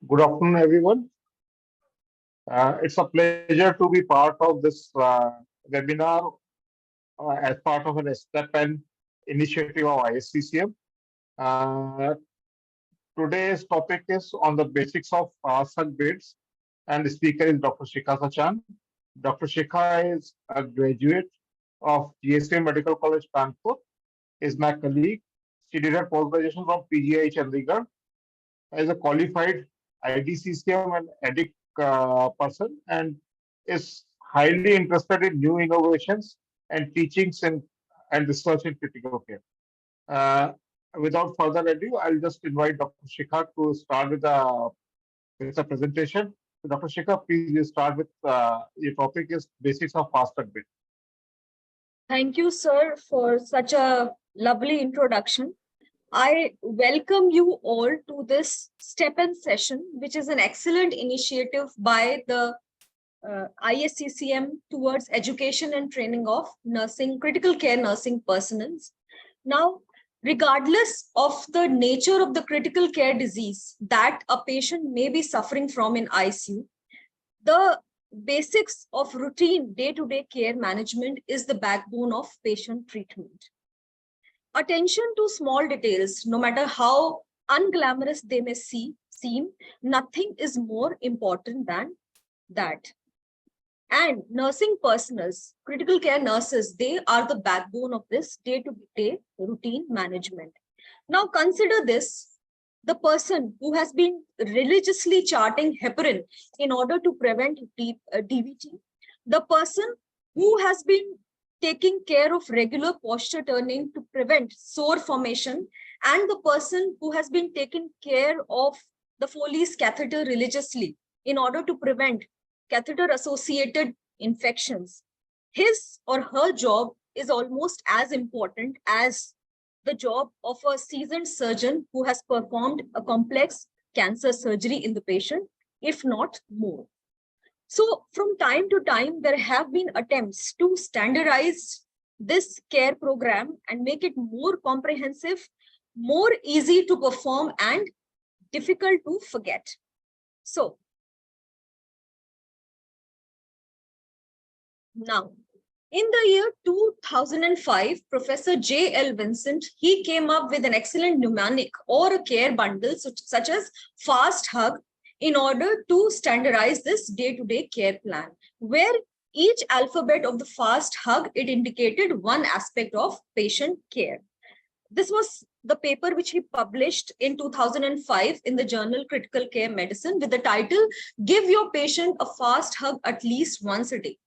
Good afternoon, everyone. It's a pleasure to be part of this webinar as part of an step and initiative of ISCCM. Uh, Today's topic is on the basics of suck bids, and the speaker is Dr. Shikha Sachan. Dr. Shikha is a graduate of GSA Medical College, Kanpur, is my colleague. She did her post-graduation from PGI Chandigarh as a qualified IDCCM and EDIC person and is highly interested in new innovations and teachings and research in critical care. Uh, Without further ado, I'll just invite Dr. Shikha to start with a presentation. So Dr. Shikha, please you start with your topic is basics of fast bit. Thank you, sir, for such a lovely introduction. I welcome you all to this step-in session, which is an excellent initiative by the ISCCM towards education and training of nursing, critical care nursing personnel. Now, regardless of the nature of the critical care disease that a patient may be suffering from in ICU, the basics of routine day-to-day care management is the backbone of patient treatment. Attention to small details, no matter how unglamorous they may seem, nothing is more important than that. And nursing personals, critical care nurses, they are the backbone of this day-to-day routine management. Now consider this. The person who has been religiously charting heparin in order to prevent DVT, the person who has been taking care of regular posture turning to prevent sore formation, and the person who has been taking care of the Foley's catheter religiously in order to prevent catheter-associated infections. His or her job is almost as important as the job of a seasoned surgeon who has performed a complex cancer surgery in the patient, if not more. So from time to time, there have been attempts to standardize this care program and make it more comprehensive, more easy to perform, and difficult to forget. So now, in the year 2005, Professor J.L. Vincent, he came up with an excellent mnemonic or a care bundle such as Fast Hug in order to standardize this day-to-day care plan, where each alphabet of the Fast Hug, it indicated one aspect of patient care. This was the paper which he published in 2005 in the journal Critical Care Medicine with the title, Give Your Patient a Fast Hug at least once a day.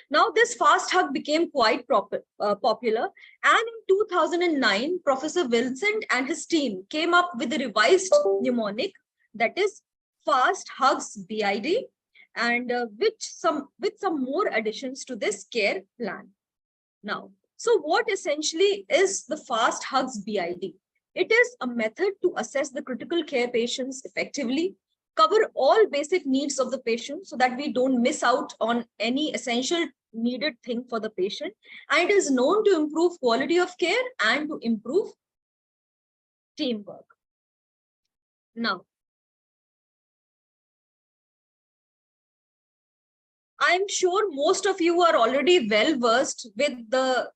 Now, this fast hug became quite popular, and in 2009, Professor Vincent and his team came up with a revised mnemonic, that is Fast Hugs BID, and with some more additions to this care plan. Now, so what essentially is the Fast Hugs BID? It is a method to assess the critical care patients effectively, cover all basic needs of the patient so that we don't miss out on any essential needed thing for the patient. And it is known to improve quality of care and to improve teamwork. Now, I'm sure most of you are already well versed with the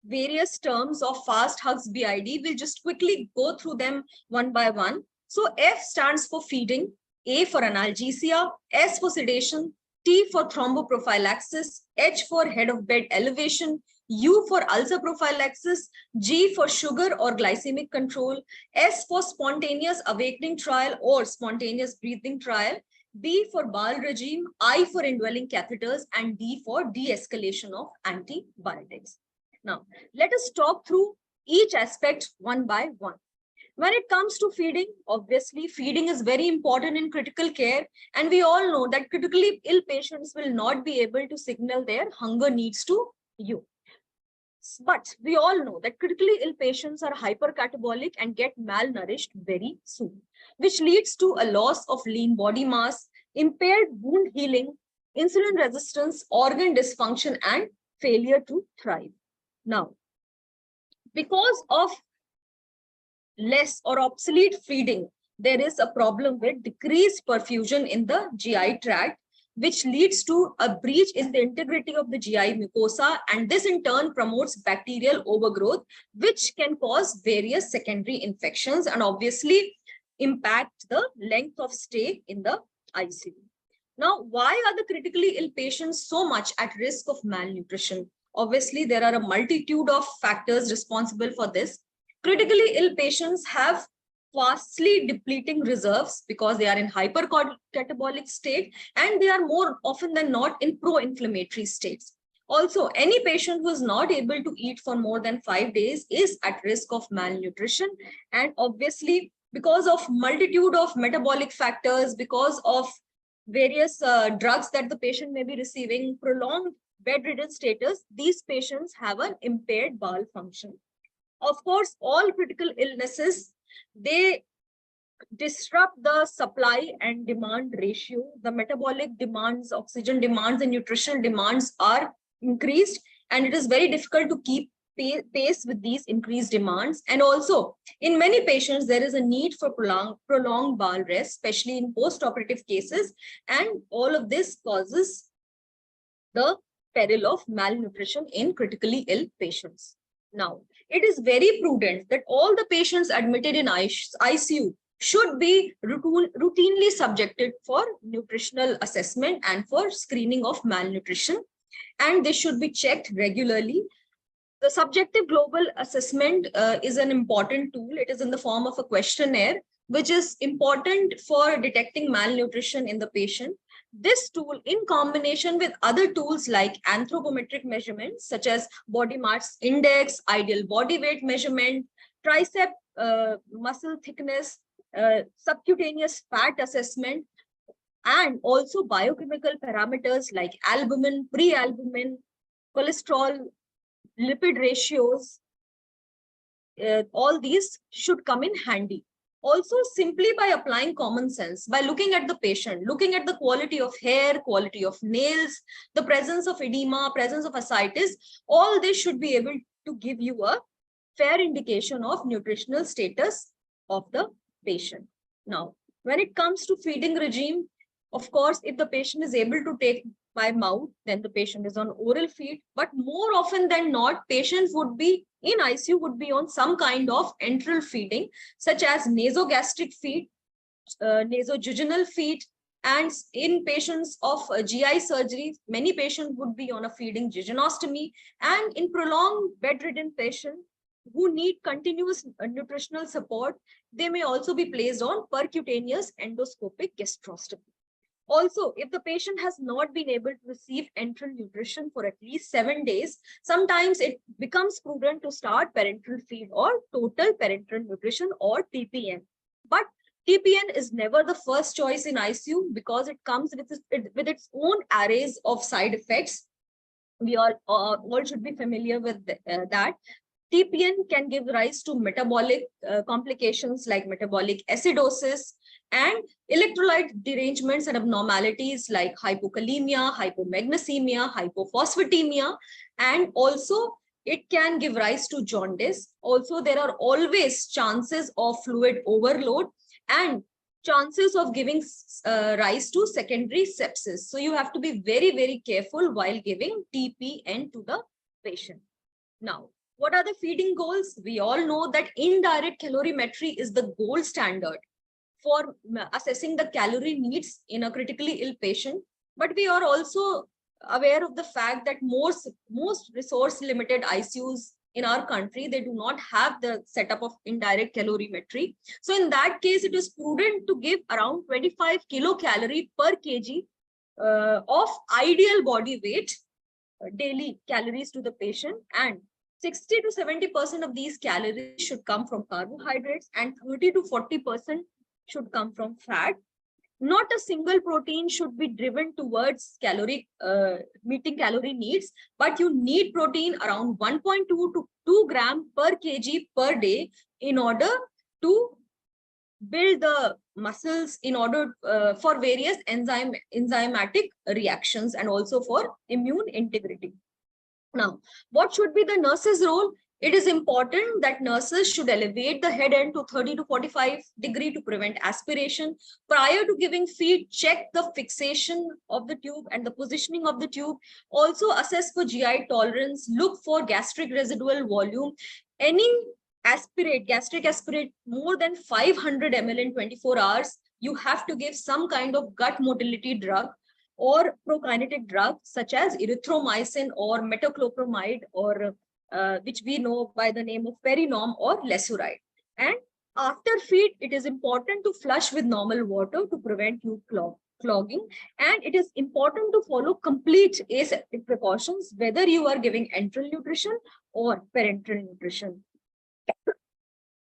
various terms of Fast Hugs BID. We'll just quickly go through them one by one. So F stands for feeding, A for analgesia, S for sedation, T for thromboprophylaxis, H for head of bed elevation, U for ulcer prophylaxis, G for sugar or glycemic control, S for spontaneous awakening trial or spontaneous breathing trial, B for bowel regime, I for indwelling catheters, and D for de-escalation of antibiotics. Now, let us talk through each aspect one by one. When it comes to feeding, obviously, feeding is very important in critical care, and we all know that critically ill patients will not be able to signal their hunger needs to you. But we all know that critically ill patients are hypercatabolic and get malnourished very soon, which leads to a loss of lean body mass, impaired wound healing, insulin resistance, organ dysfunction, and failure to thrive. Now, because of less or obsolete feeding, there is a problem with decreased perfusion in the GI tract, which leads to a breach in the integrity of the GI mucosa, and this in turn promotes bacterial overgrowth, which can cause various secondary infections and obviously impact the length of stay in the ICU. Now, why are the critically ill patients so much at risk of malnutrition? Obviously, there are a multitude of factors responsible for this. Critically ill patients have vastly depleting reserves because they are in hypercatabolic state, and they are more often than not in pro-inflammatory states. Also, any patient who is not able to eat for more than 5 days is at risk of malnutrition. And obviously, because of multitude of metabolic factors, because of various drugs that the patient may be receiving, prolonged bedridden status, these patients have an impaired bowel function. Of course, all critical illnesses, they disrupt the supply and demand ratio. The metabolic demands, oxygen demands, and nutritional demands are increased, and it is very difficult to keep pace with these increased demands. And also, in many patients, there is a need for prolonged bowel rest, especially in post-operative cases, and all of this causes the peril of malnutrition in critically ill patients. Now, it is very prudent that all the patients admitted in ICU should be routinely subjected for nutritional assessment and for screening of malnutrition, and they should be checked regularly. The subjective global assessment is an important tool. It is in the form of a questionnaire, which is important for detecting malnutrition in the patient. This tool, in combination with other tools like anthropometric measurements, such as body mass index, ideal body weight measurement, tricep muscle thickness, subcutaneous fat assessment, and also biochemical parameters like albumin, pre-albumin, cholesterol, lipid ratios, all these should come in handy. Also, simply by applying common sense, by looking at the patient, looking at the quality of hair, quality of nails, the presence of edema, presence of ascites, all this should be able to give you a fair indication of nutritional status of the patient. Now, when it comes to feeding regime, of course, if the patient is able to take by mouth, then the patient is on oral feed. But more often than not, patients would be in ICU would be on some kind of enteral feeding, such as nasogastric feed, nasojejunal feed, and in patients of GI surgery, many patients would be on a feeding jejunostomy, and in prolonged bedridden patients who need continuous nutritional support, they may also be placed on percutaneous endoscopic gastrostomy. Also, if the patient has not been able to receive enteral nutrition for at least 7 days, sometimes it becomes prudent to start parenteral feed or total parenteral nutrition or TPN. But TPN is never the first choice in ICU because it comes with its own arrays of side effects. We all should be familiar with that. TPN can give rise to metabolic complications like metabolic acidosis and electrolyte derangements and abnormalities like hypokalemia, hypomagnesemia, hypophosphatemia, and also it can give rise to jaundice. Also, there are always chances of fluid overload and chances of giving rise to secondary sepsis. So you have to be very, very careful while giving TPN to the patient. Now, what are the feeding goals? We all know that indirect calorimetry is the gold standard for assessing the calorie needs in a critically ill patient. But we are also aware of the fact that most resource limited ICUs in our country, they do not have the setup of indirect calorimetry. So in that case, it is prudent to give around 25 kilocalorie per kg of ideal body weight daily calories to the patient, and 60 to 70% of these calories should come from carbohydrates and 30 to 40% should come from fat. Not a single protein should be driven towards meeting calorie needs, but you need protein around 1.2 to 2 gram per kg per day in order to build the muscles, in order for various enzymatic reactions and also for immune integrity. Now, what should be the nurse's role? It is important that nurses should elevate the head end to 30 to 45 degree to prevent aspiration. Prior to giving feed, check the fixation of the tube and the positioning of the tube. Also assess for GI tolerance, look for gastric residual volume. Any gastric aspirate more than 500 ml in 24 hours, you have to give some kind of gut motility drug or prokinetic drug such as erythromycin or metoclopramide or which we know by the name of perinorm or lesuride. And after feed, it is important to flush with normal water to prevent tube clogging. And it is important to follow complete aseptic precautions, whether you are giving enteral nutrition or parenteral nutrition.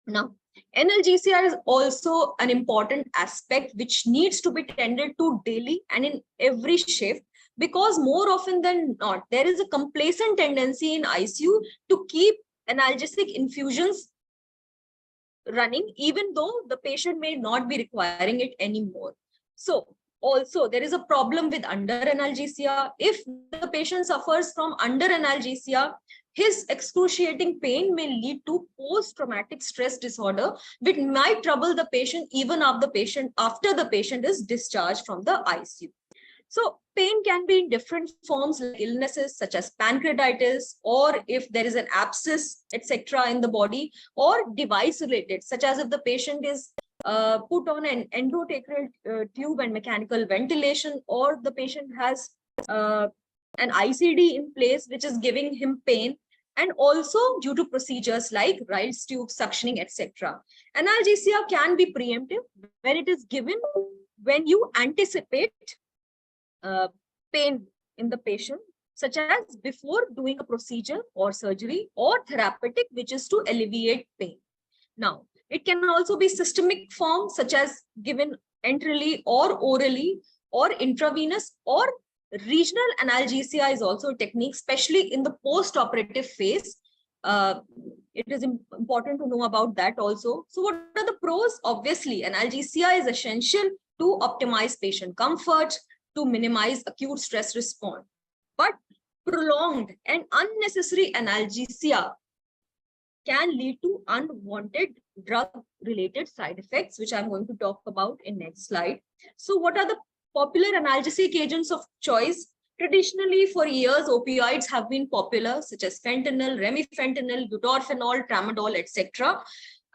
Now, analgesia is also an important aspect which needs to be tended to daily and in every shift, because more often than not, there is a complacent tendency in ICU to keep analgesic infusions running, even though the patient may not be requiring it anymore. So also there is a problem with under analgesia. If the patient suffers from under analgesia, his excruciating pain may lead to post-traumatic stress disorder, which might trouble the patient even after the patient is discharged from the ICU. So pain can be in different forms, like illnesses such as pancreatitis, or if there is an abscess, etc. in the body, or device related, such as if the patient is put on an endotracheal tube and mechanical ventilation, or the patient has an ICD in place which is giving him pain, and also due to procedures like Riles tube suctioning, etc. Analgesia can be preemptive when it is given when you anticipate pain in the patient, such as before doing a procedure or surgery, or therapeutic, which is to alleviate pain. Now, it can also be systemic form, such as given enterally or orally or intravenous, or regional analgesia is also a technique, especially in the post-operative phase. It is important to know about that also. So what are the pros? Obviously, analgesia is essential to optimize patient comfort, to minimize acute stress response. But prolonged and unnecessary analgesia can lead to unwanted drug-related side effects, which I'm going to talk about in next slide. So what are the popular analgesic agents of choice? Traditionally, for years, opioids have been popular, such as fentanyl, remifentanil, butorphanol, tramadol, etc.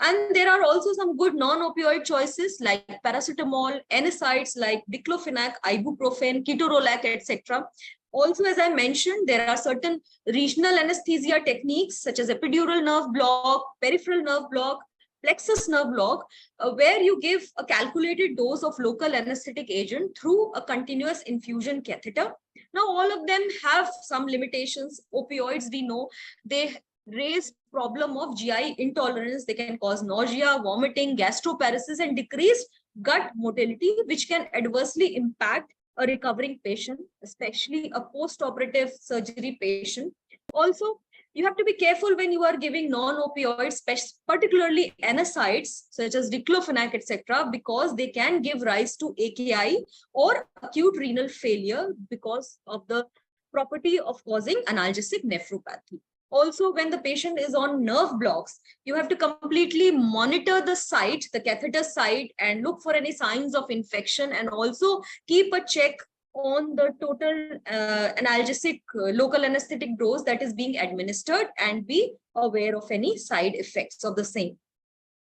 And there are also some good non-opioid choices like paracetamol, NSAIDs like diclofenac, ibuprofen, ketorolac, etc. Also, as I mentioned, there are certain regional anesthesia techniques such as epidural nerve block, peripheral nerve block, plexus nerve block, where you give a calculated dose of local anesthetic agent through a continuous infusion catheter. Now, all of them have some limitations. Opioids, we know, they raise problem of GI intolerance. They can cause nausea, vomiting, gastroparesis, and decreased gut motility, which can adversely impact a recovering patient, especially a post-operative surgery patient. Also, you have to be careful when you are giving non-opioids, particularly NSAIDs, such as diclofenac, etc., because they can give rise to AKI or acute renal failure because of the property of causing analgesic nephropathy. Also, when the patient is on nerve blocks, you have to completely monitor the site, the catheter site, and look for any signs of infection, and also keep a check on the total analgesic local anesthetic dose that is being administered, and be aware of any side effects of the same.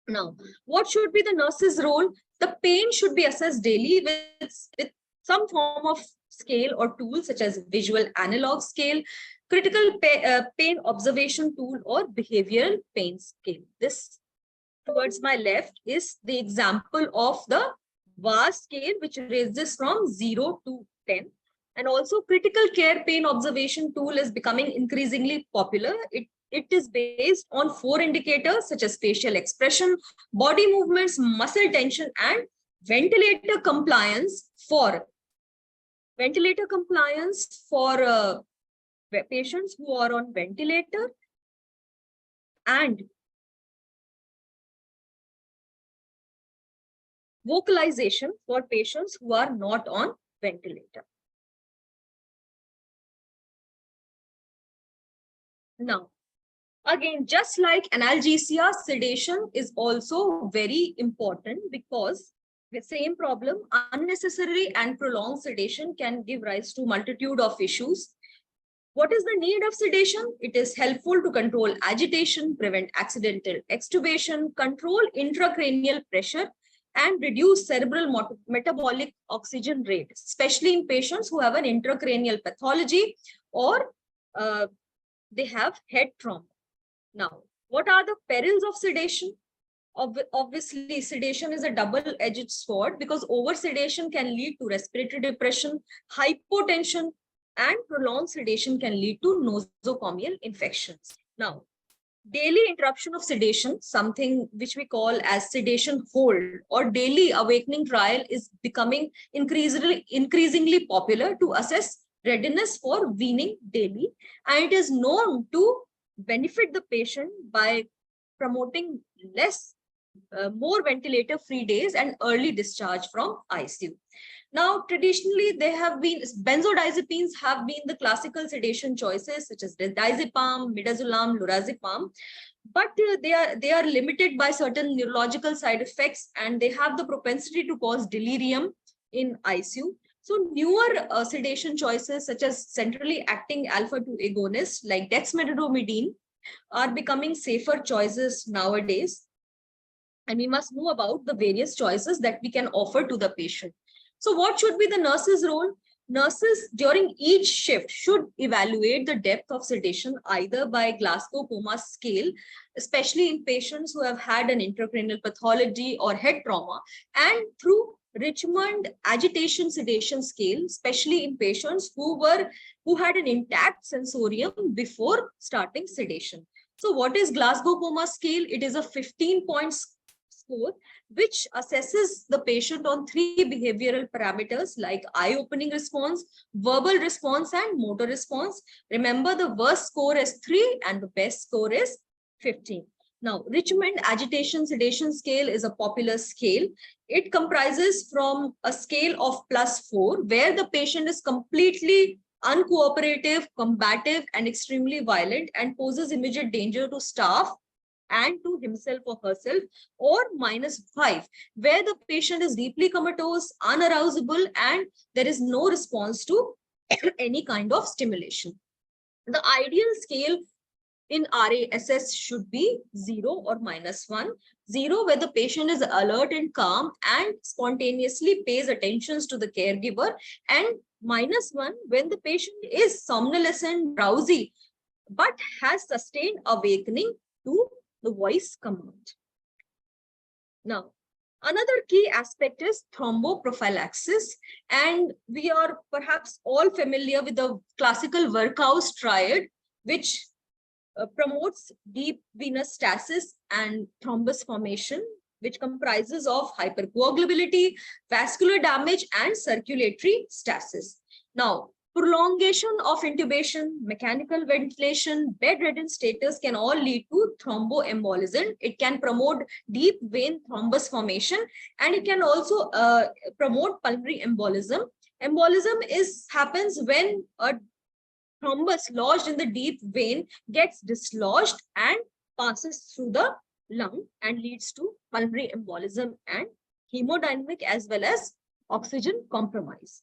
Now, what should be the nurse's role? The pain should be assessed daily with some form of scale or tool, such as visual analog scale, critical pain observation tool, or behavioral pain scale. This towards my left is the example of the VAS scale, which ranges from 0 to 10. And also critical care pain observation tool is becoming increasingly popular. It is based on 4 indicators such as facial expression, body movements, muscle tension, and ventilator compliance for patients who are on ventilator, and vocalization for patients who are not on ventilator. Now, Again, just like analgesia, sedation is also very important because the same problem, unnecessary and prolonged sedation can give rise to multitude of issues. What is the need of sedation? It is helpful to control agitation, prevent accidental extubation, control intracranial pressure, and reduce cerebral metabolic oxygen rate, especially in patients who have an intracranial pathology or they have head trauma. Now, what are the perils of sedation? Obviously, sedation is a double-edged sword because over-sedation can lead to respiratory depression, hypotension, and prolonged sedation can lead to nosocomial infections. Now, daily interruption of sedation, something which we call as sedation hold or daily awakening trial, is becoming increasingly popular to assess readiness for weaning daily, and it is known to benefit the patient by promoting more ventilator-free days and early discharge from ICU. Now, traditionally, benzodiazepines have been the classical sedation choices, such as diazepam, midazolam, lorazepam, but they are limited by certain neurological side effects, and they have the propensity to cause delirium in ICU. So newer sedation choices, such as centrally acting alpha-2 agonists like dexmedetomidine, are becoming safer choices nowadays. And we must know about the various choices that we can offer to the patient. So what should be the nurse's role? Nurses during each shift should evaluate the depth of sedation either by Glasgow Coma scale, especially in patients who have had an intracranial pathology or head trauma, and through Richmond agitation sedation scale, especially in patients who had an intact sensorium before starting sedation. So what is Glasgow Coma scale? It is a 15-point score which assesses the patient on 3 behavioral parameters like eye-opening response, verbal response, and motor response. Remember, the worst score is 3 and the best score is 15. Now, Richmond agitation sedation scale is a popular scale. It comprises from a scale of +4, where the patient is completely uncooperative, combative, and extremely violent and poses immediate danger to staff and to himself or herself, or -5, where the patient is deeply comatose, unarousable, and there is no response to any kind of stimulation. The ideal scale in RASS should be 0 or -1. 0, where the patient is alert and calm and spontaneously pays attentions to the caregiver, and -1, when the patient is somnolent, drowsy, but has sustained awakening to the voice command. Now, another key aspect is thromboprophylaxis, and we are perhaps all familiar with the classical Workhouse triad, which promotes deep venous stasis and thrombus formation, which comprises of hypercoagulability, vascular damage, and circulatory stasis. Now, prolongation of intubation, mechanical ventilation, bedridden status can all lead to thromboembolism. It can promote deep vein thrombus formation, and it can also promote pulmonary embolism. Embolism happens when a thrombus lodged in the deep vein gets dislodged and passes through the lung and leads to pulmonary embolism and hemodynamic as well as oxygen compromise.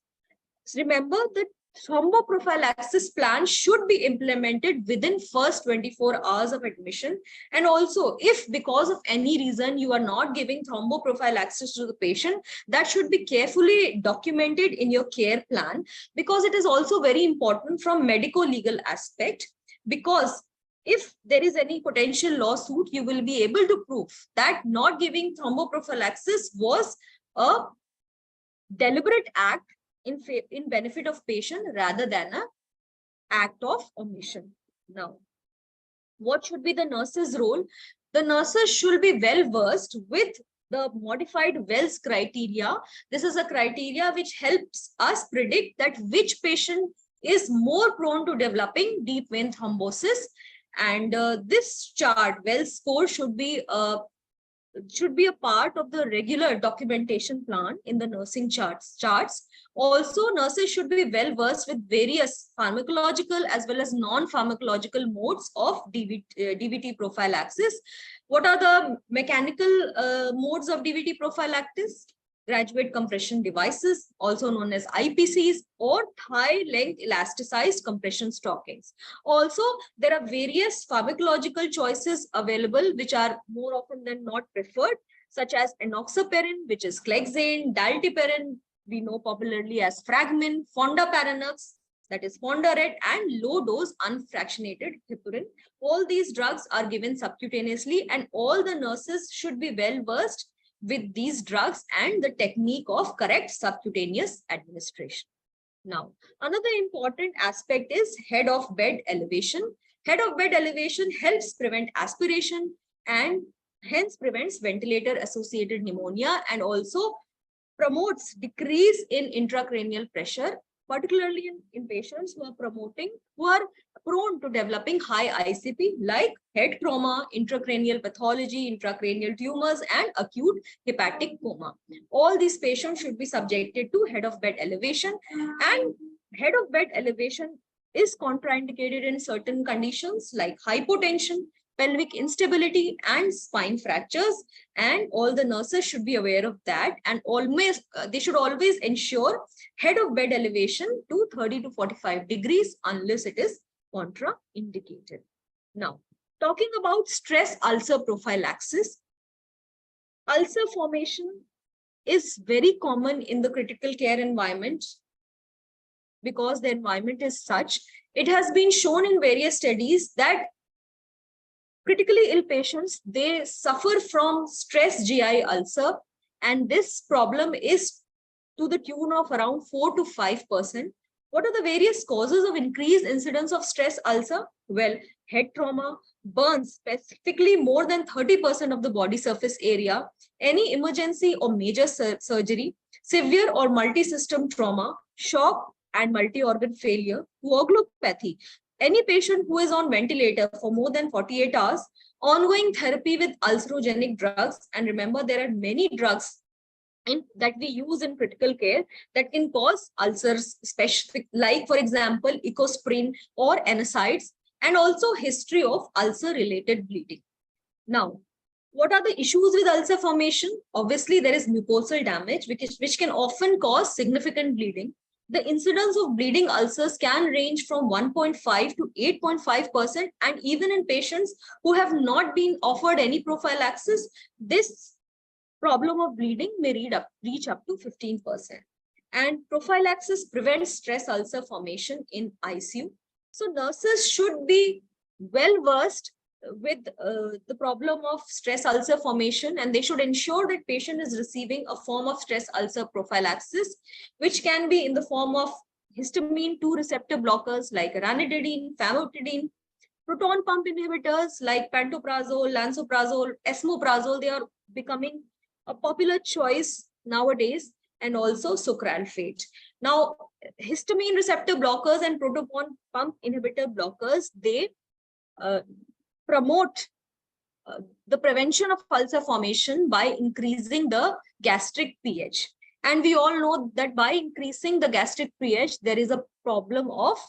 So remember that thromboprophylaxis plan should be implemented within first 24 hours of admission. And also, if because of any reason you are not giving thromboprophylaxis to the patient, that should be carefully documented in your care plan, because it is also very important from medico-legal aspect, because if there is any potential lawsuit, you will be able to prove that not giving thromboprophylaxis was a deliberate act in benefit of patient rather than an act of omission. Now, what should be the nurse's role? The nurses should be well versed with the modified Wells criteria. This is a criteria which helps us predict that which patient is more prone to developing deep vein thrombosis. And this chart, Wells score, should be should be a part of the regular documentation plan in the nursing charts. Also, nurses should be well versed with various pharmacological as well as non-pharmacological modes of DVT prophylaxis. What are the mechanical modes of DVT prophylaxis? Graduate compression devices, also known as IPCs, or thigh length elasticized compression stockings. Also, there are various pharmacological choices available, which are more often than not preferred, such as enoxaparin, which is Clexane, dalteparin, we know popularly as Fragmin, fondaparinux, that is Fondaret, and low-dose unfractionated heparin. All these drugs are given subcutaneously, and all the nurses should be well versed with these drugs and the technique of correct subcutaneous administration. Now, another important aspect is head of bed elevation. Head of bed elevation helps prevent aspiration and hence prevents ventilator associated pneumonia, and also promotes decrease in intracranial pressure, particularly in patients who are prone to developing high ICP like head trauma, intracranial pathology, intracranial tumors, and acute hepatic coma. All these patients should be subjected to head of bed elevation, and head of bed elevation is contraindicated in certain conditions like hypotension, pelvic instability, and spine fractures. And all the nurses should be aware of that, and they should always ensure head of bed elevation to 30 to 45 degrees unless it is contraindicated. Now, talking about stress ulcer prophylaxis, ulcer formation is very common in the critical care environment because the environment is such. It has been shown in various studies that critically ill patients, they suffer from stress GI ulcer, and this problem is to the tune of around 4 to 5%. What are the various causes of increased incidence of stress ulcer? Well, head trauma, burns specifically more than 30% of the body surface area, any emergency or major surgery, severe or multi-system trauma, shock and multi-organ failure, coagulopathy, any patient who is on ventilator for more than 48 hours, ongoing therapy with ulcerogenic drugs. And remember, there are many drugs that we use in critical care that can cause ulcers, specific, like for example, ecosprin or NSAIDs, and also history of ulcer-related bleeding. Now, what are the issues with ulcer formation? Obviously, there is mucosal damage, which can often cause significant bleeding. The incidence of bleeding ulcers can range from 1.5 to 8.5%, and even in patients who have not been offered any prophylaxis, this problem of bleeding may reach up to 15%. And prophylaxis prevents stress ulcer formation in ICU. So nurses should be well versed with the problem of stress ulcer formation, and they should ensure that patient is receiving a form of stress ulcer prophylaxis, which can be in the form of histamine 2 receptor blockers like ranitidine, famotidine, proton pump inhibitors like pantoprazole, lansoprazole, esomeprazole. They are becoming a popular choice nowadays, and also sucralfate. Now, histamine receptor blockers and proton pump inhibitor blockers, they promote the prevention of ulcer formation by increasing the gastric pH. And we all know that by increasing the gastric pH, there is a problem of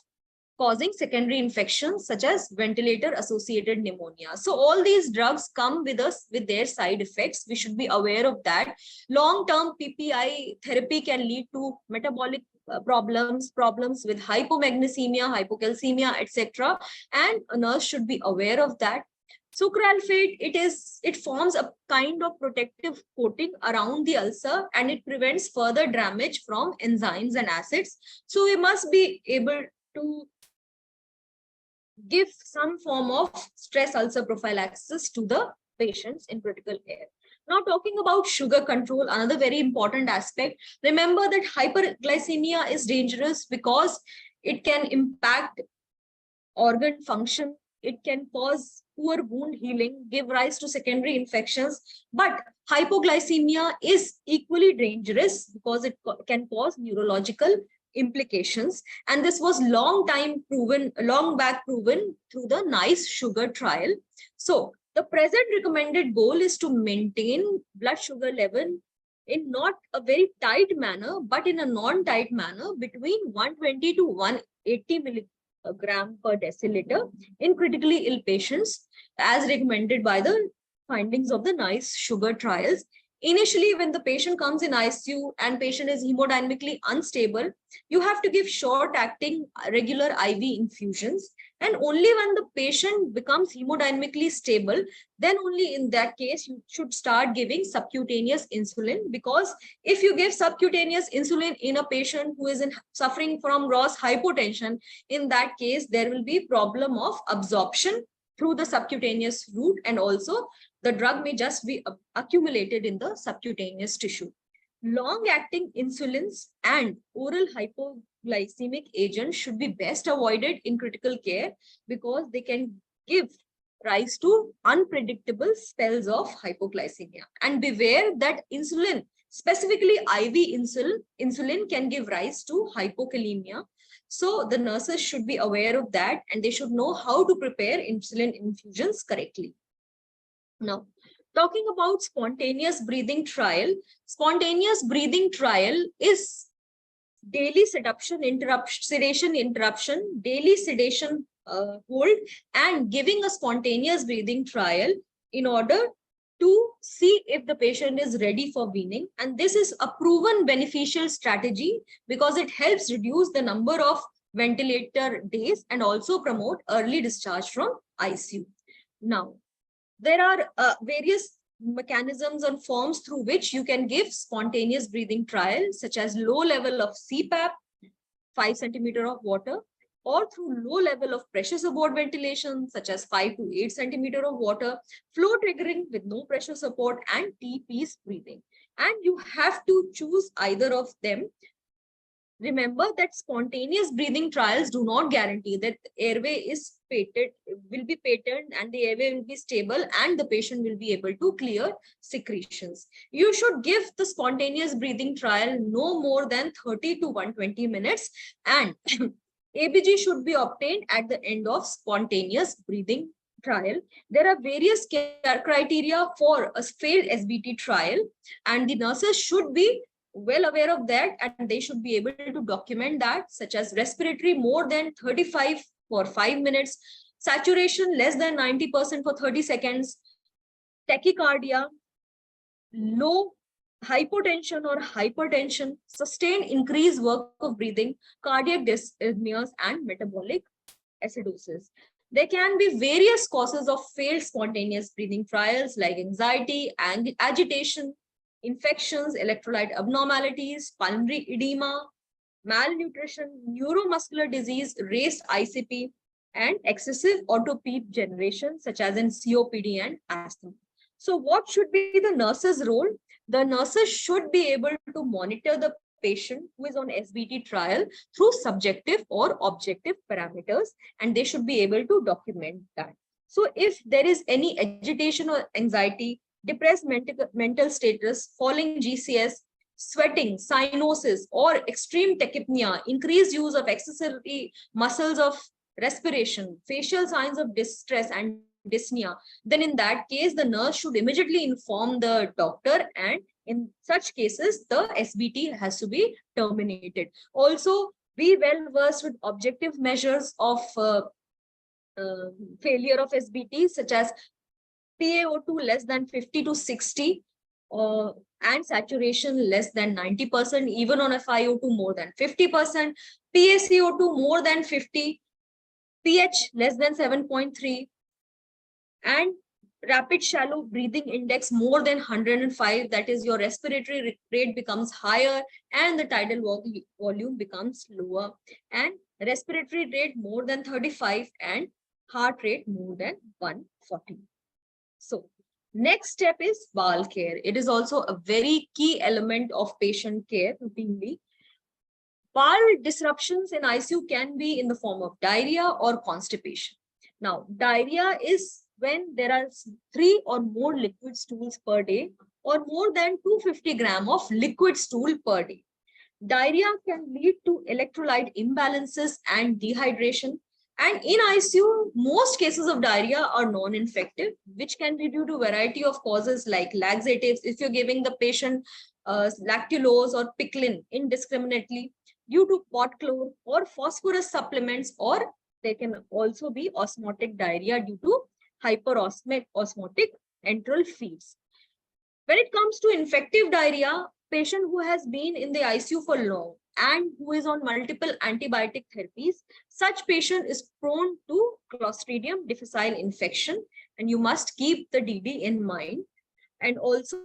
causing secondary infections such as ventilator-associated pneumonia. So all these drugs come with their side effects. We should be aware of that. Long-term PPI therapy can lead to metabolic problems with hypomagnesemia, hypocalcemia, etc. And a nurse should be aware of that. Sucralfate, it forms a kind of protective coating around the ulcer, and it prevents further damage from enzymes and acids. So we must be able to give some form of stress ulcer prophylaxis to the patients in critical care. Now, talking about sugar control, another very important aspect. Remember that hyperglycemia is dangerous because it can impact organ function. It can cause poor wound healing, give rise to secondary infections. But hypoglycemia is equally dangerous because it can cause neurological implications. And this was long back proven through the NICE sugar trial. So The present recommended goal is to maintain blood sugar level in not a very tight manner, but in a non-tight manner between 120 to 180 milligram per deciliter in critically ill patients, as recommended by the findings of the NICE sugar trials. Initially, when the patient comes in ICU and patient is hemodynamically unstable, you have to give short-acting regular IV infusions. And only when the patient becomes hemodynamically stable, then only in that case, you should start giving subcutaneous insulin, because if you give subcutaneous insulin in a patient who is suffering from gross hypotension, in that case, there will be problem of absorption through the subcutaneous route, and also the drug may just be accumulated in the subcutaneous tissue. Long-acting insulins and oral hypoglycemic agents should be best avoided in critical care, because they can give rise to unpredictable spells of hypoglycemia. And beware that insulin, specifically IV insulin, can give rise to hypokalemia. So the nurses should be aware of that, and they should know how to prepare insulin infusions correctly. Now, talking about spontaneous breathing trial is daily sedation interruption, daily sedation hold, and giving a spontaneous breathing trial in order to see if the patient is ready for weaning. And this is a proven beneficial strategy because it helps reduce the number of ventilator days and also promote early discharge from ICU. Now, there are various mechanisms and forms through which you can give spontaneous breathing trial, such as low level of CPAP, 5 centimeter of water, or through low level of pressure support ventilation, such as 5 to 8 centimeter of water, flow triggering with no pressure support, and T-piece breathing. And you have to choose either of them. Remember that spontaneous breathing trials do not guarantee that airway is will be patent and the airway will be stable and the patient will be able to clear secretions. You should give the spontaneous breathing trial no more than 30 to 120 minutes, and ABG should be obtained at the end of spontaneous breathing trial. There are various criteria for a failed SBT trial, and the nurses should be well aware of that, and they should be able to document that, such as respiratory more than 35 for 5 minutes, saturation less than 90% for 30 seconds, tachycardia, low hypotension or hypertension, sustained increased work of breathing, cardiac dysrhythmias, and metabolic acidosis. There can be various causes of failed spontaneous breathing trials like anxiety, agitation, infections, electrolyte abnormalities, pulmonary edema, malnutrition, neuromuscular disease, raised ICP, and excessive autopeep generation, such as in COPD and asthma. So what should be the nurse's role? The nurses should be able to monitor the patient who is on SBT trial through subjective or objective parameters, and they should be able to document that. So if there is any agitation or anxiety, depressed mental status, falling GCS, sweating, cyanosis, or extreme tachypnea, increased use of accessory muscles of respiration, facial signs of distress and dyspnea, then in that case, the nurse should immediately inform the doctor, and in such cases, the SBT has to be terminated. Also, be well versed with objective measures of failure of SBT, such as PaO2 less than 50 to 60, and saturation less than 90%, even on FiO2 more than 50%, PaCO2 more than 50, pH less than 7.3, and rapid shallow breathing index more than 105, that is your respiratory rate becomes higher and the tidal volume becomes lower, and respiratory rate more than 35 and heart rate more than 140. So next step is bowel care. It is also a very key element of patient care routinely. Bowel disruptions in ICU can be in the form of diarrhea or constipation. Now, diarrhea is when there are 3 or more liquid stools per day or more than 250 grams of liquid stool per day. Diarrhea can lead to electrolyte imbalances and dehydration. And in ICU, most cases of diarrhea are non-infective, which can be due to a variety of causes like laxatives, if you're giving the patient lactulose or picklin indiscriminately, due to pot chlor or phosphorus supplements, or there can also be osmotic diarrhea due to hyperosmotic enteral feeds. When it comes to infective diarrhea, patient who has been in the ICU for long and who is on multiple antibiotic therapies, such patient is prone to Clostridium difficile infection, and you must keep the DD in mind. And also,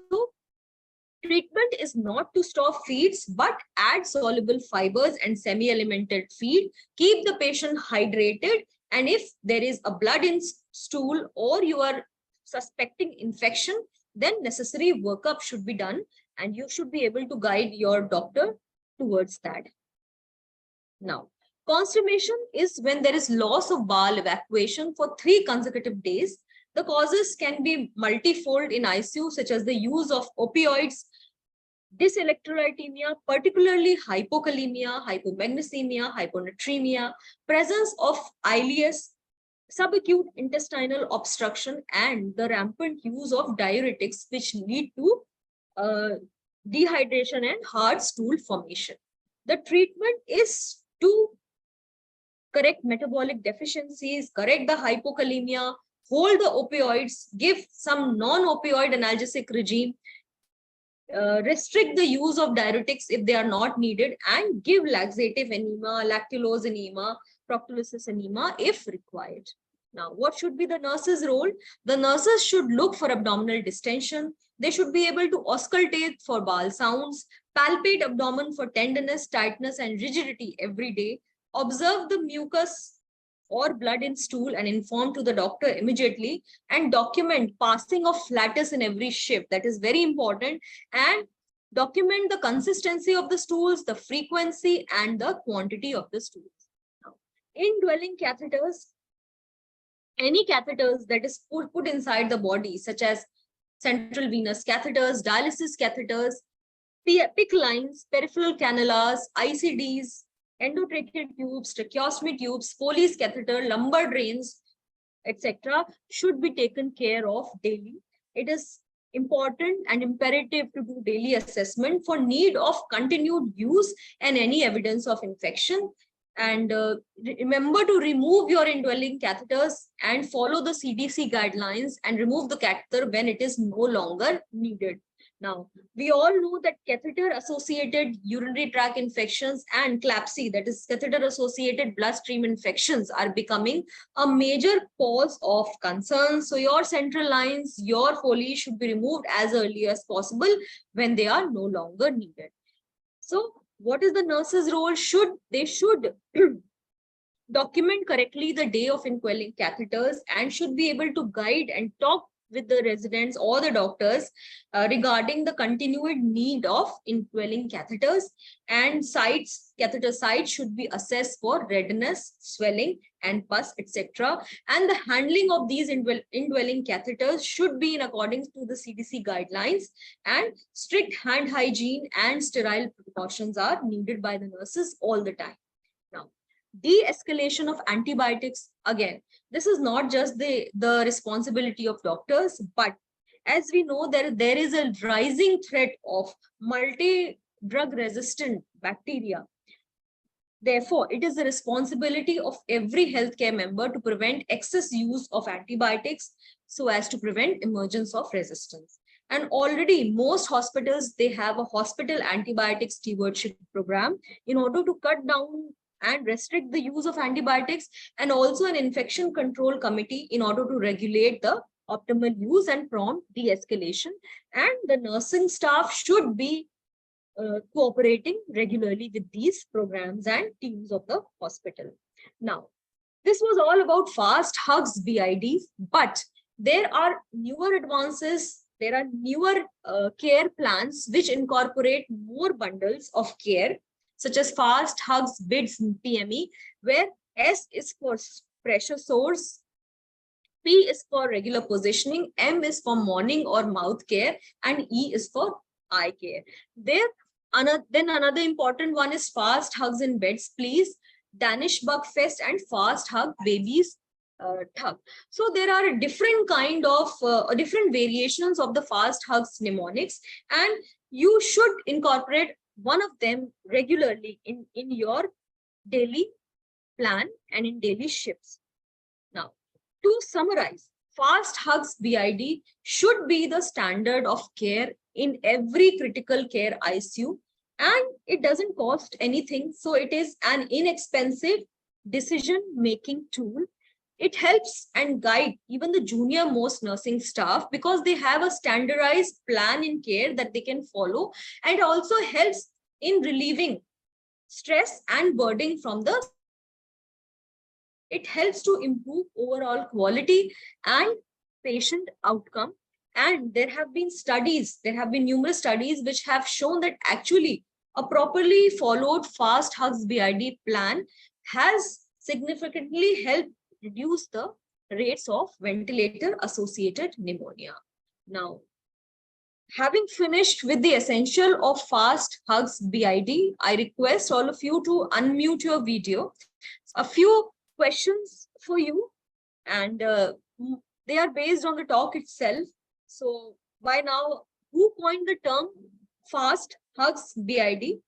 treatment is not to stop feeds, but add soluble fibers and semi-elemented feed. Keep the patient hydrated. And if there is a blood in stool or you are suspecting infection, then necessary workup should be done and you should be able to guide your doctor towards that. Now, constipation is when there is loss of bowel evacuation for 3 consecutive days. The causes can be multifold in ICU, such as the use of opioids, dyselectrolytemia, particularly hypokalemia, hypomagnesemia, hyponatremia, presence of ileus, subacute intestinal obstruction, and the rampant use of diuretics, which lead to dehydration and hard stool formation. The treatment is to correct metabolic deficiencies, correct the hypokalemia, hold the opioids, give some non-opioid analgesic regime, restrict the use of diuretics if they are not needed, and give laxative enema, lactulose enema, proctolysis enema if required. Now, what should be the nurse's role? The nurses should look for abdominal distension. They should be able to auscultate for bowel sounds, palpate abdomen for tenderness, tightness, and rigidity every day, observe the mucus or blood in stool and inform to the doctor immediately, and document passing of flatus in every shift. That is very important. And document the consistency of the stools, the frequency, and the quantity of the stools. Now, indwelling catheters, any catheters that is put inside the body, such as central venous catheters, dialysis catheters, PICC lines, peripheral cannulas, ICDs, endotracheal tubes, tracheostomy tubes, Foley's catheter, lumbar drains, etc., should be taken care of daily. It is important and imperative to do daily assessment for need of continued use and any evidence of infection. And remember to remove your indwelling catheters and follow the CDC guidelines and remove the catheter when it is no longer needed. Now, we all know that catheter-associated urinary tract infections and CLABSI, that is catheter-associated bloodstream infections, are becoming a major cause of concern. So your central lines, your Foley should be removed as early as possible when they are no longer needed. So what is the nurse's role? They should document correctly the day of indwelling catheters and should be able to guide and talk with the residents or the doctors regarding the continued need of indwelling catheters, and catheter sites should be assessed for redness, swelling, and pus, etc. And the handling of these indwelling catheters should be in accordance to the CDC guidelines, and strict hand hygiene and sterile precautions are needed by the nurses all the time. Now, de-escalation of antibiotics, again, this is not just the responsibility of doctors, but as we know, there is a rising threat of multi-drug resistant bacteria. Therefore, it is the responsibility of every healthcare member to prevent excess use of antibiotics so as to prevent emergence of resistance. And already most hospitals, they have a hospital antibiotic stewardship program in order to cut down and restrict the use of antibiotics, and also an infection control committee in order to regulate the optimal use and prompt de-escalation. And the nursing staff should be cooperating regularly with these programs and teams of the hospital. Now, this was all about fast hugs BIDs, but there are newer advances. There are newer care plans which incorporate more bundles of care, such as fast hugs, BIDs, and PME, where S is for pressure source, P is for regular positioning, M is for morning or mouth care, and E is for eye care. Then another important one is fast hugs in beds. Please Danish Bug Fest, and Fast Hug Babies Tug. So there are different kind of different variations of the fast hugs mnemonics, and you should incorporate one of them regularly in your daily plan and in daily shifts. Now, to summarize, fast hugs BID should be the standard of care in every critical care ICU, and it doesn't cost anything. So it is an inexpensive decision-making tool. It helps and guide even the junior most nursing staff because they have a standardized plan in care that they can follow, and also helps in relieving stress and burden from the. It helps to improve overall quality and patient outcome. And there have been numerous studies which have shown that actually a properly followed fast hugs BID plan has significantly helped reduce the rates of ventilator associated pneumonia. Now, having finished with the essential of fast hugs BID, I request all of you to unmute your video. A few questions for you, and they are based on the talk itself. So by now, who coined the term fast hugs BID?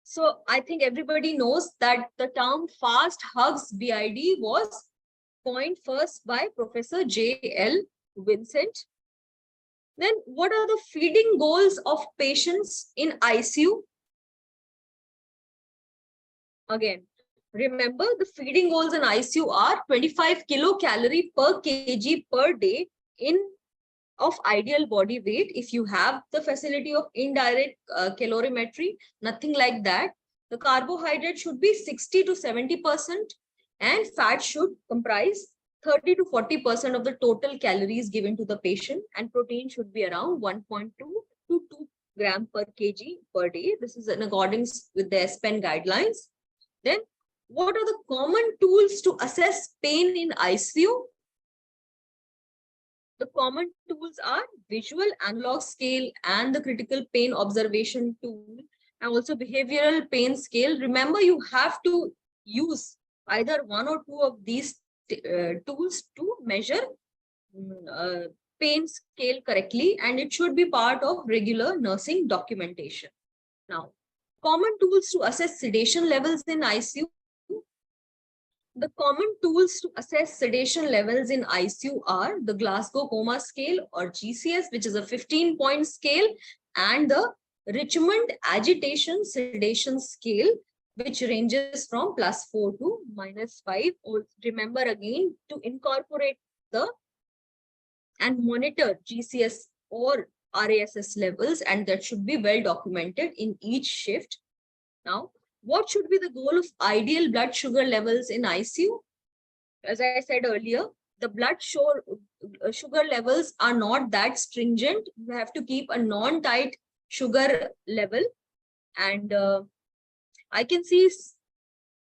So I think everybody knows that the term fast hugs BID was coined first by Professor J.L. Vincent. Then what are the feeding goals of patients in ICU? Again, remember the feeding goals in ICU are 25 kilocalorie per kg per day of ideal body weight. If you have the facility of indirect calorimetry, nothing like that. The carbohydrate should be 60 to 70%, and fat should comprise 30 to 40% of the total calories given to the patient, and protein should be around 1.2 to 2 gram per kg per day. This is in accordance with the SPEN guidelines. Then, what are the common tools to assess pain in ICU? The common tools are visual analog scale and the critical pain observation tool, and also behavioral pain scale. Remember, you have to use either one or two of these tools to measure pain scale correctly, and it should be part of regular nursing documentation. Now, common tools to assess sedation levels in ICU. The common tools to assess sedation levels in ICU are the Glasgow Coma Scale, or GCS, which is a 15-point scale, and the Richmond Agitation Sedation Scale, which ranges from +4 to -5. Remember again to incorporate and monitor GCS or RASS levels, and that should be well documented in each shift. Now, what should be the goal of ideal blood sugar levels in ICU? As I said earlier, the blood sugar levels are not that stringent. You have to keep a non-tight sugar level. And I can see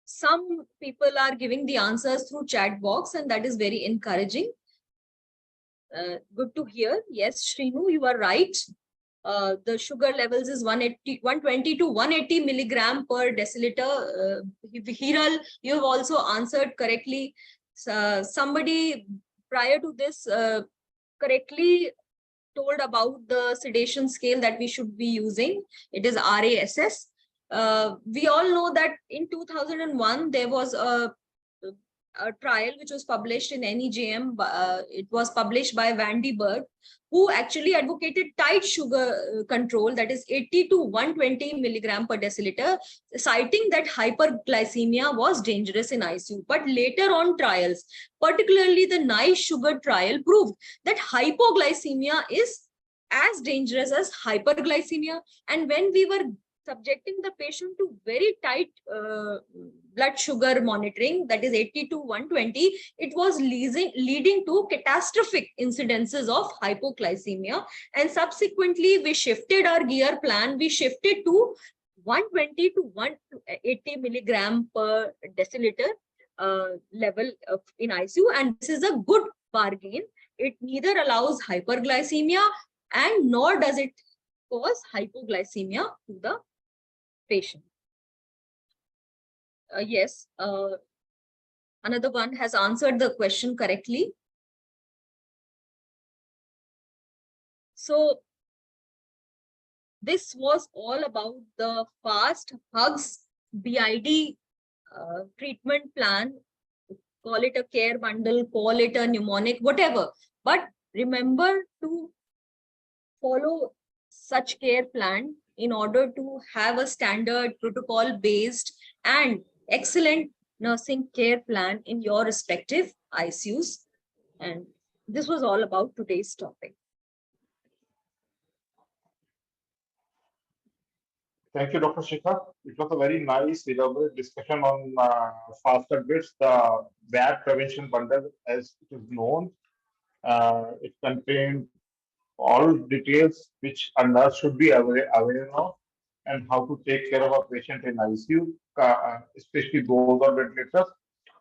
some people are giving the answers through chat box, and that is very encouraging. Good to hear. Yes, Shrinu, you are right. The sugar levels is 120 to 180 milligram per deciliter. Hiral, you have also answered correctly. Somebody prior to this correctly told about the sedation scale that we should be using. It is RASS. We all know that in 2001, there was a trial which was published in NEJM. It was published by Van de Berg, who actually advocated tight sugar control, that is 80 to 120 milligram per deciliter, citing that hyperglycemia was dangerous in ICU. But later on trials, particularly the NICE sugar trial, proved that hypoglycemia is as dangerous as hyperglycememia. And when we were subjecting the patient to very tight blood sugar monitoring, that is 80 to 120, it was leading to catastrophic incidences of hypoglycemia. And subsequently, we shifted our gear plan. We shifted to 120 to 180 milligram per deciliter level in ICU. And this is a good bargain. It neither allows hyperglycemia and nor does it cause hypoglycemia to the patient. Yes, another one has answered the question correctly. So this was all about the fast hugs BID treatment plan. Call it a care bundle, call it a mnemonic, whatever. But remember to follow such care plan in order to have a standard protocol based and excellent nursing care plan in your respective ICUs. And this was all about today's topic. Thank you, Dr. Shikha. It was a very nice, elaborate discussion on fast admits, the bad prevention bundle as it is known. It contained all details which a nurse should be aware of and how to take care of a patient in ICU, especially those on ventilators.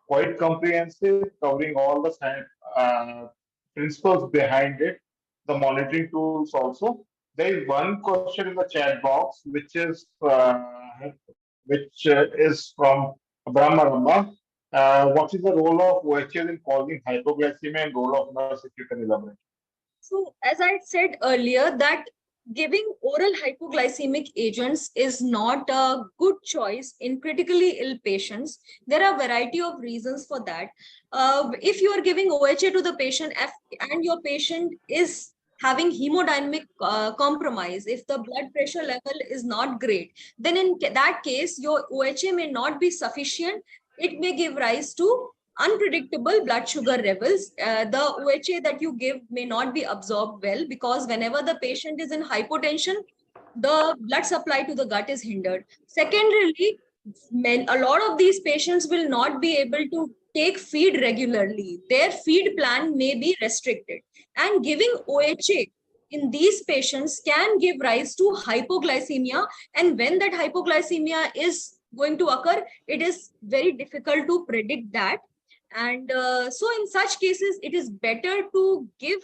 Quite comprehensive, covering all the principles behind it, the monitoring tools also. There is one question in the chat box, which is from Brahma. What is the role of OHL in causing hypoglycemia and role of nurse, if you can elaborate? So, as I said earlier, that giving oral hypoglycemic agents is not a good choice in critically ill patients. There are a variety of reasons for that. If you are giving OHA to the patient and your patient is having hemodynamic compromise, if the blood pressure level is not great, then in that case, your OHA may not be sufficient. It may give rise to unpredictable blood sugar levels. The OHA that you give may not be absorbed well, because whenever the patient is in hypotension, the blood supply to the gut is hindered. Secondarily, a lot of these patients will not be able to take feed regularly. Their feed plan may be restricted, and giving OHA in these patients can give rise to hypoglycemia. And when that hypoglycemia is going to occur, it is very difficult to predict that. And so in such cases, it is better to give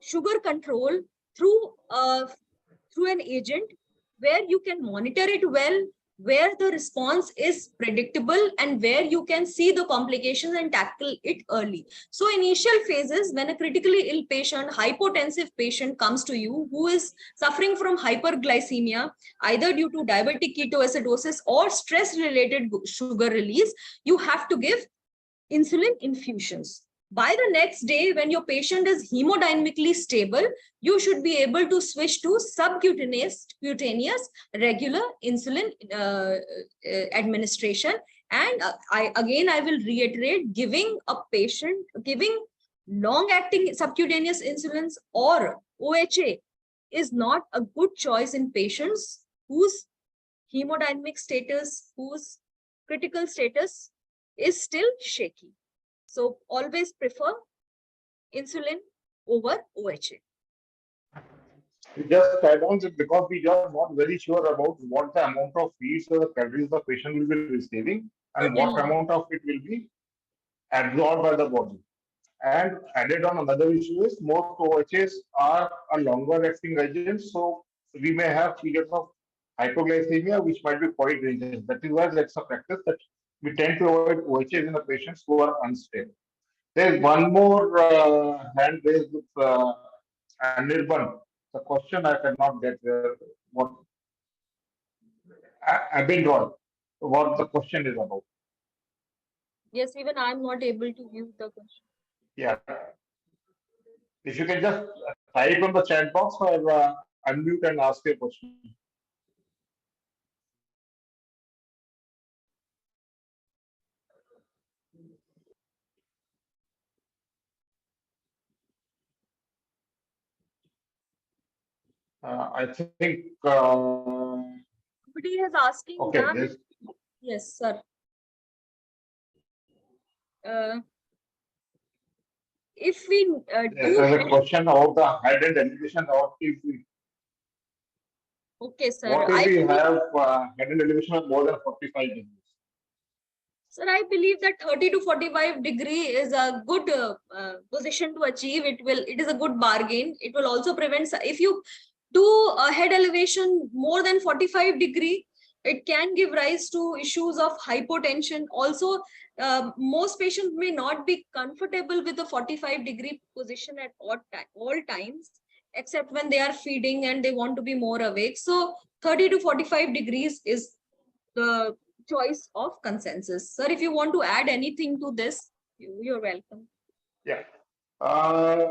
sugar control through an agent where you can monitor it well, where the response is predictable, and where you can see the complications and tackle it early. So initial phases, when a critically ill patient, hypotensive patient comes to you who is suffering from hyperglycemia, either due to diabetic ketoacidosis or stress-related sugar release, you have to give insulin infusions. By the next day, when your patient is hemodynamically stable, you should be able to switch to subcutaneous regular insulin administration. And I will reiterate, giving long-acting subcutaneous insulins or OHA is not a good choice in patients whose hemodynamic status, whose critical status is still shaky. So always prefer insulin over OHA. We just add on that because we are not very sure about what the amount of feeds or the calories the patient will be receiving and what amount of it will be absorbed by the body. And added on another issue is most OHAs are a longer acting agent, so we may have periods of hypoglycemia which might be quite dangerous. That is why that's a practice that we tend to avoid OHAs in the patients who are unstable. There is one more hand raised with Anirban. The question I cannot get what Abindron, what the question is about. Yes, even I'm not able to view the question. Yeah. If you can just type on the chat box or unmute and ask your question. I think. Somebody is asking. Okay. Yes, sir. If we there's a question about the head and elevation. What if we? Okay, sir. What if we have head and elevation of more than 45 degrees? Sir, I believe that 30 to 45 degree is a good position to achieve. It is a good bargain. It will also prevent, if you Do a head elevation more than 45 degree, it can give rise to issues of hypotension. Also, most patients may not be comfortable with the 45-degree position at all times, except when they are feeding and they want to be more awake. So 30 to 45 degrees is the choice of consensus. Sir, if you want to add anything to this, you're welcome. Yeah. Uh,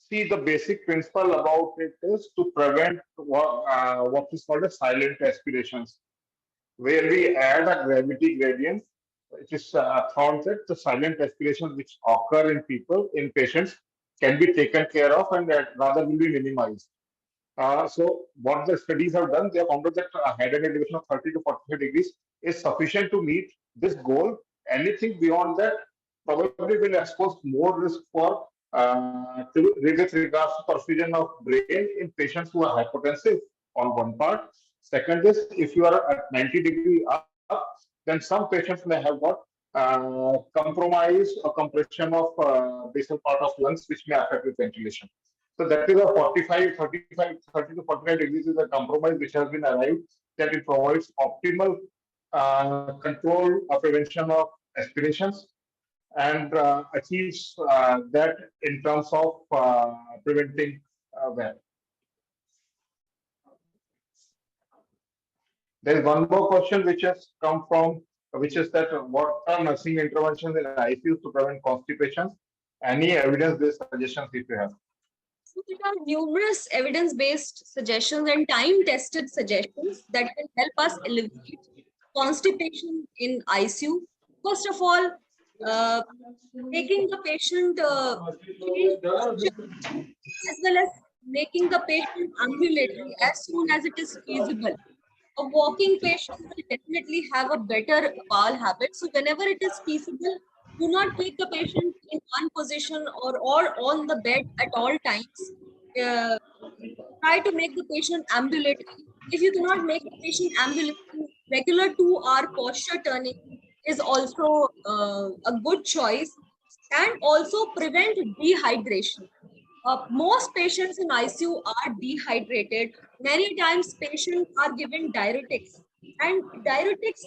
See, the basic principle about it is to prevent what is called a silent aspirations, where we add a gravity gradient. It is found that the silent aspirations which occur in people, in patients, can be taken care of and that rather will be minimized. So what the studies have done, they have found out that a head angle elevation of 30 to 45 degrees is sufficient to meet this goal. Anything beyond that probably will expose more risk for with regards to perfusion of brain in patients who are hypotensive on one part. Second is if you are at 90-degree up, then some patients may have got compromise or compression of basal part of lungs, which may affect with ventilation. So that is a 30 to 45 degrees is a compromise which has been arrived that it provides optimal control or prevention of aspirations and achieves that in terms of preventing well. There is one more question which has come from, which is that what are nursing interventions in ICUs to prevent constipation? Any evidence-based suggestions if you have? So there are numerous evidence-based suggestions and time-tested suggestions that can help us alleviate constipation in ICU. First of all, making the patient change posture, as well as making the patient ambulatory as soon as it is feasible. A walking patient will definitely have a better bowel habit. So whenever it is feasible, do not make the patient in one position or on the bed at all times. Uh, Try to make the patient ambulatory. If you cannot make the patient ambulatory, regular 2-hour posture turning is also a good choice, and also prevent dehydration. Most patients in ICU are dehydrated. Many times patients are given diuretics, and diuretics,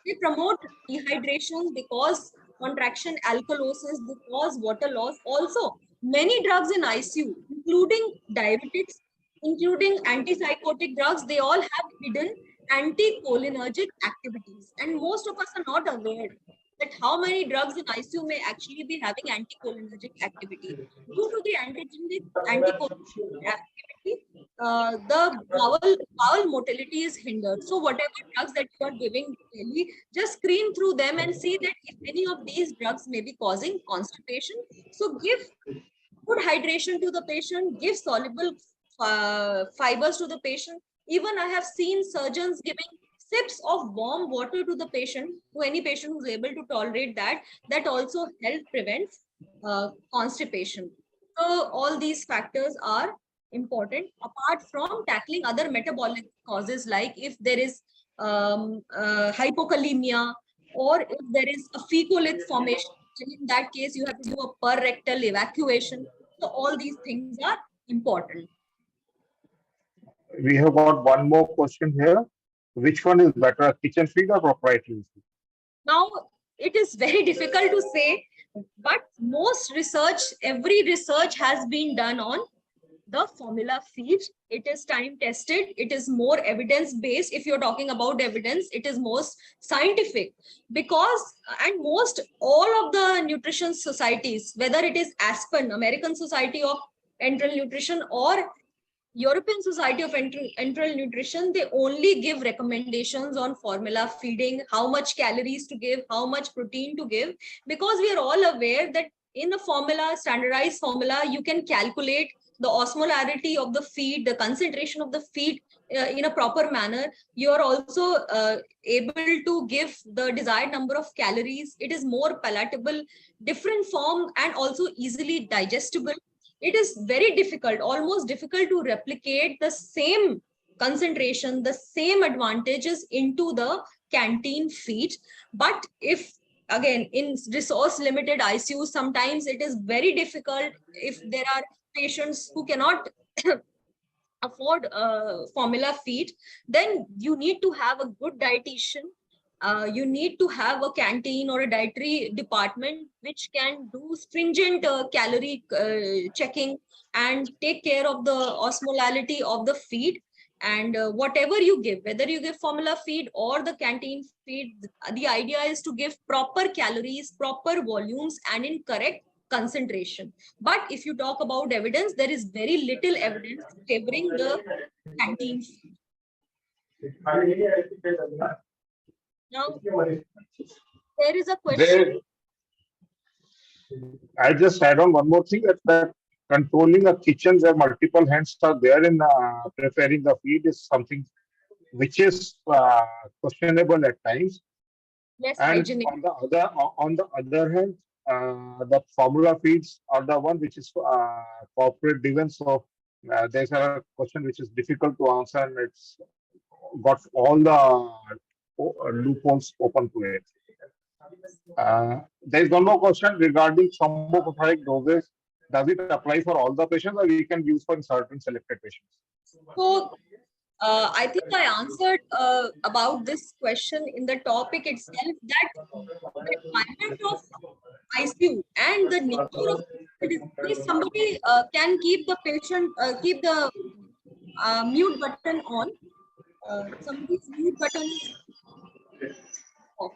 they promote dehydration because contraction alkalosis, because water loss. Also, many drugs in ICU, including diuretics, including antipsychotic drugs, they all have hidden anticholinergic activities. And most of us are not aware that how many drugs in ICU may actually be having anticholinergic activity. Due to the anticholinergic activity, the bowel motility is hindered. So whatever drugs that you are giving daily, just screen through them and see that if any of these drugs may be causing constipation. So give good hydration to the patient, give soluble fibers to the patient. Even I have seen surgeons giving sips of warm water to the patient, to any patient who's able to tolerate that. That also help prevents constipation. So all these factors are important, apart from tackling other metabolic causes, like if there is hypokalemia, or if there is a fecalith formation. In that case, you have to do a per rectal evacuation. So all these things are important. We have got one more question here. Which one is better, kitchen feed or proprietary feed? Now, it is very difficult to say, but most research, every research has been done on the formula feed. It is time tested. It is more evidence based. If you're talking about evidence, it is most scientific, because, and most all of the nutrition societies, whether it is ASPEN, American Society of Enteral Nutrition, or European Society of Enteral Nutrition, they only give recommendations on formula feeding, how much calories to give, how much protein to give, because we are all aware that in a formula, standardized formula, you can calculate the osmolarity of the feed, the concentration of the feed in a proper manner. You are also able to give the desired number of calories. It is more palatable, different form, and also easily digestible. It is very difficult, almost difficult to replicate the same concentration, the same advantages into the canteen feed. But if, again, in resource limited ICU, sometimes it is very difficult if there are patients who cannot afford formula feed, then you need to have a good dietitian. You need to have a canteen or a dietary department which can do stringent calorie checking and take care of the osmolality of the feed. And whatever you give, whether you give formula feed or the canteen feed, the idea is to give proper calories, proper volumes, and in correct concentration. But if you talk about evidence, there is very little evidence favoring the canteen feed. Now, there is a question. I just add on one more thing, that controlling a kitchen where multiple hands are there in preparing the feed is something which is questionable at times. Less And hygienic. on the other hand, the formula feeds are the one which is corporate driven. So there's a question which is difficult to answer, and it's got all the loopholes open to it. There is one more question regarding thromboprophylactic doses. Does it apply for all the patients, or we can use for certain selected patients? So I think I answered about this question in the topic itself, that the requirement of ICU and the nature of if somebody can keep the patient, keep the mute button on. Somebody's mute button is off.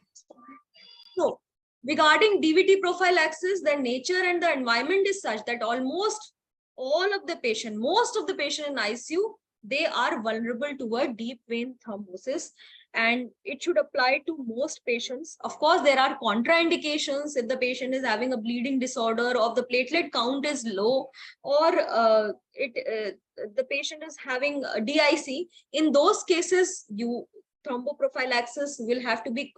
So regarding DVT prophylaxis, the nature and the environment is such that almost all of the patient, most of the patient in ICU, they are vulnerable toward deep vein thrombosis, and it should apply to most patients. Of course, there are contraindications if the patient is having a bleeding disorder, or the platelet count is low, or the patient is having a DIC. In those cases, thromboprophylaxis will have to be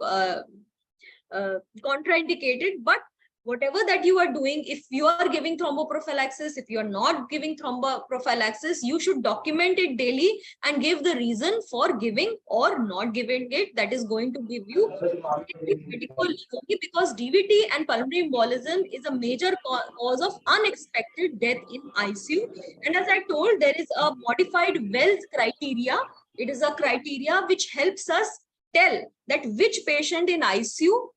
contraindicated. But whatever that you are doing, if you are giving thromboprophylaxis, if you are not giving thromboprophylaxis, you should document it daily and give the reason for giving or not giving it. That is going to give you medical legally, because DVT and pulmonary embolism is a major cause of unexpected death in ICU. And as I told, there is a modified Wells criteria. It is a criteria which helps us tell that which patient in ICU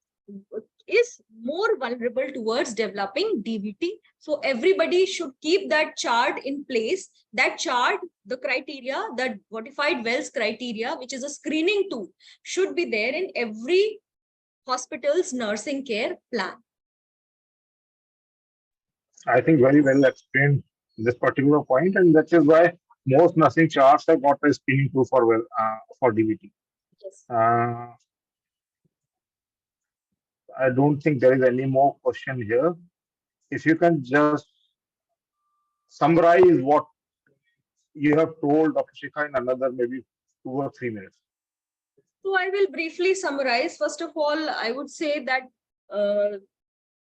is more vulnerable towards developing DVT. So everybody should keep that chart in place. That chart, the criteria, the modified Wells criteria, which is a screening tool, should be there in every hospital's nursing care plan. I think very well explained this particular point, and that is why most nursing charts have got a screening tool for DVT. Yes. I don't think there is any more question here. If you can just summarize what you have told Dr. Shikha in another maybe 2 or 3 minutes. So I will briefly summarize. First of all, I would say that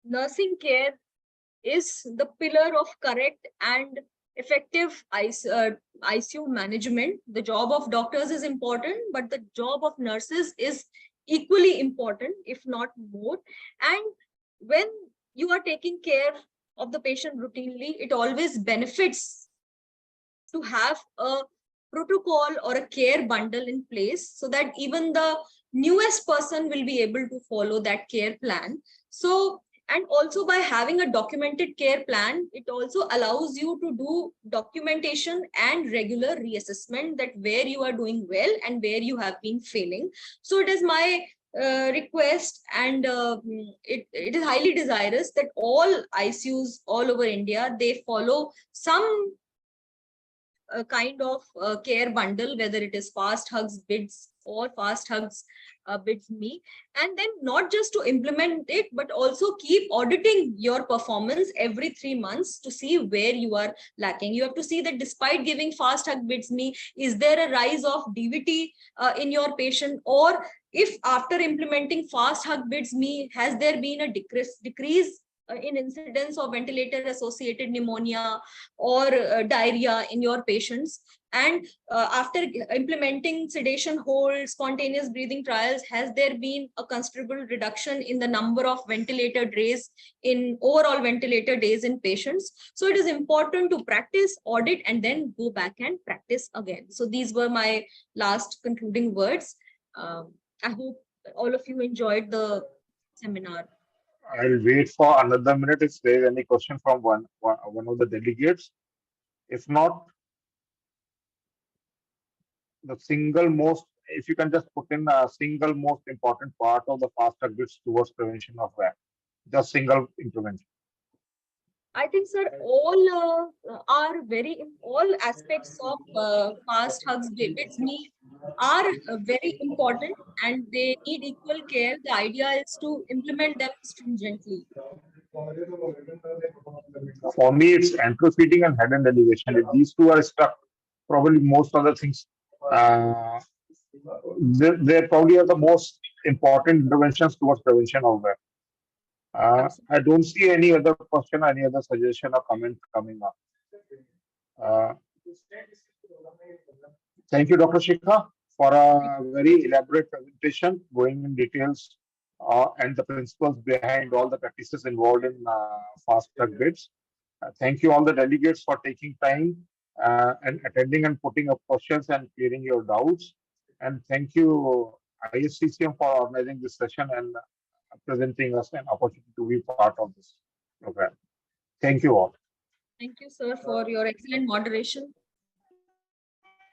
nursing care is the pillar of correct and effective ICU management. The job of doctors is important, but the job of nurses is equally important, if not more. And when you are taking care of the patient routinely, it always benefits to have a protocol or a care bundle in place, so that even the newest person will be able to follow that care plan. So, and also by having a documented care plan, it also allows you to do documentation and regular reassessment, that where you are doing well and where you have been failing. So it is my request, and it is highly desirous that all ICUs all over India, they follow some kind of care bundle, whether it is fast hugs bids or fast hugs bids me, and then not just to implement it, but also keep auditing your performance every 3 months to see where you are lacking. You have to see that despite giving fast hug bids me, is there a rise of DVT in your patient, or if after implementing fast hug bids me, has there been a decrease in incidence of ventilator associated pneumonia or diarrhea in your patients. And after implementing sedation hold, spontaneous breathing trials, has there been a considerable reduction in the number of ventilator days in overall ventilator days in patients? So it is important to practice, audit, and then go back and practice again. So these were my last concluding words. I hope all of you enjoyed the seminar. I'll wait for another minute if there is any question from one of the delegates. If not, the single most, if you can just put in a single most important part of the fast targets towards prevention of that, just single intervention. I think, sir, are all aspects of fast hugs bits need are very important, and they need equal care. The idea is to implement them stringently. For me, it's antro feeding and head and elevation. If these two are stuck, probably most other things, uh, they probably are the most important interventions towards prevention of that. Absolutely. I don't see any other question, any other suggestion or comment coming up. Uh, Thank you, Dr. Shikha, for a very elaborate presentation going in details and the principles behind all the practices involved in fast track bids. Thank you all the delegates for taking time and attending and putting up questions and clearing your doubts. And thank you, ISCCM, for organizing this session and presenting us an opportunity to be part of this program. Thank you all. Thank you, sir, for your excellent moderation.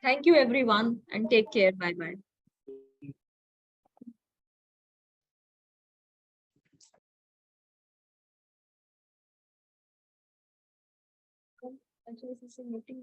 Thank you, everyone, and take care. Bye bye. Actually, this is a meeting.